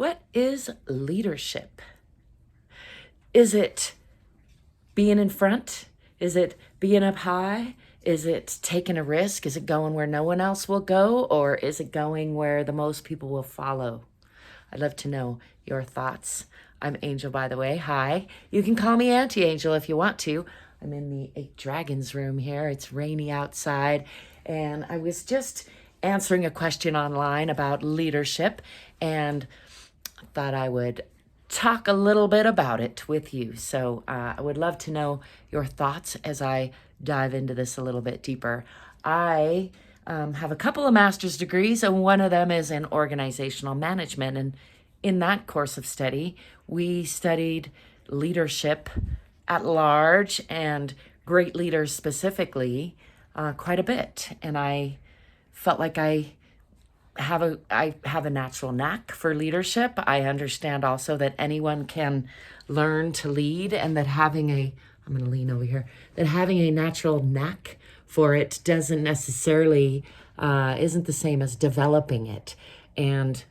What is leadership? Is it being in front? Is it being up high? Is it taking a risk? Is it going where no one else will go? Or is it going where the most people will follow? I'd love to know your thoughts. I'm Angel, by the way. Hi. You can call me Auntie Angel if you want to. I'm in the 8 Dragons room here. It's rainy outside. And I was just answering a question online about leadership, and I thought I would talk a little bit about it with you. So I would love to know your thoughts as I dive into this a little bit deeper. I have a couple of master's degrees, and one of them is in organizational management. And in that course of study, we studied leadership at large and great leaders specifically quite a bit. And I felt like I have a natural knack for leadership. I understand also that anyone can learn to lead, and that having I'm going to lean over here, that having a natural knack for it doesn't necessarily, isn't the same as developing it. And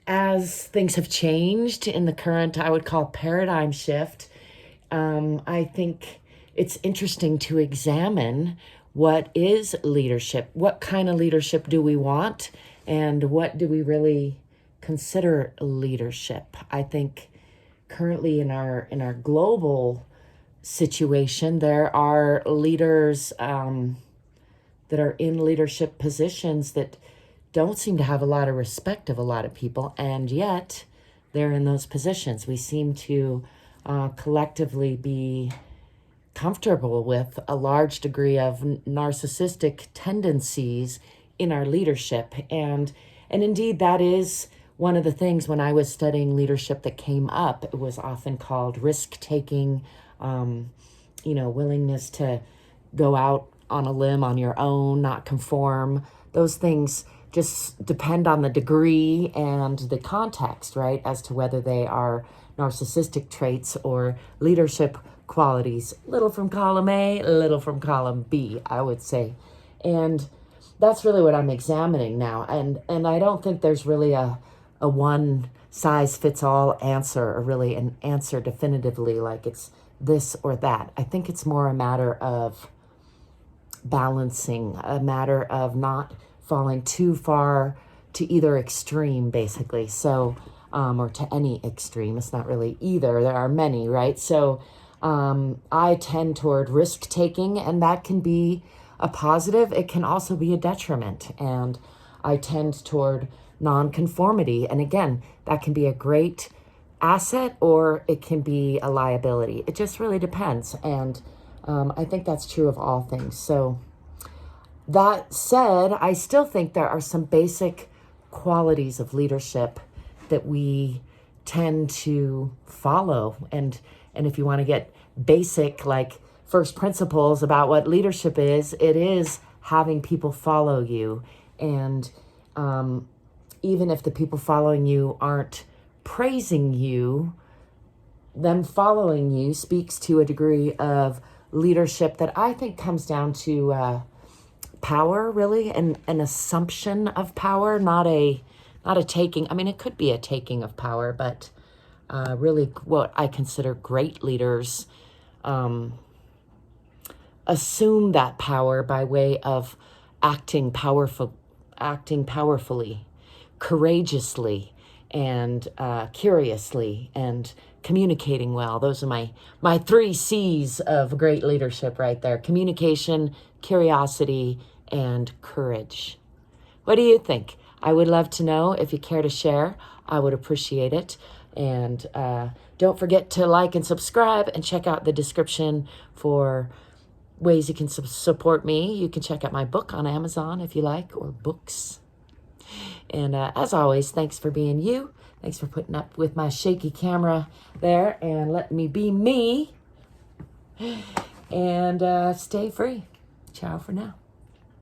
as things have changed in the current, I would call paradigm shift, I think it's interesting to examine what is leadership, what kind of leadership do we want, and what do we really consider leadership. I think currently in our global situation, there are leaders that are in leadership positions that don't seem to have a lot of respect of a lot of people, and yet they're in those positions. We seem to collectively be comfortable with a large degree of narcissistic tendencies in our leadership. And indeed, that is one of the things when I was studying leadership that came up. It was often called risk-taking, willingness to go out on a limb on your own, not conform. Those things just depend on the degree and the context, right, as to whether they are narcissistic traits or leadership qualities. Little from column A, little from column B, I would say. And that's really what I'm examining now. And I don't think there's really a one size fits all answer, or really an answer definitively like it's this or that. I think it's more a matter of balancing, a matter of not falling too far to either extreme, basically. So, or to any extreme. It's not really either. There are many, right? So I tend toward risk-taking, and that can be a positive. It can also be a detriment. And I tend toward nonconformity. And again, that can be a great asset, or it can be a liability. It just really depends. And I think that's true of all things. So that said, I still think there are some basic qualities of leadership that we tend to follow. And if you want to get basic, like first principles about what leadership is, it is having people follow you. And even if the people following you aren't praising you, them following you speaks to a degree of leadership that I think comes down to power, really, and an assumption of power, not a taking. I mean, it could be a taking of power, but really what I consider great leaders assume that power by way of acting powerfully, courageously, and curiously, and communicating well. Those are my 3 C's of great leadership right there: communication, curiosity, and courage. What do you think? I would love to know. If you care to share, I would appreciate it. And don't forget to like and subscribe, and check out the description for ways you can support me. You can check out my book on Amazon if you like, or books. And as always, thanks for being you. Thanks for putting up with my shaky camera there and letting me be me. And stay free. Ciao for now.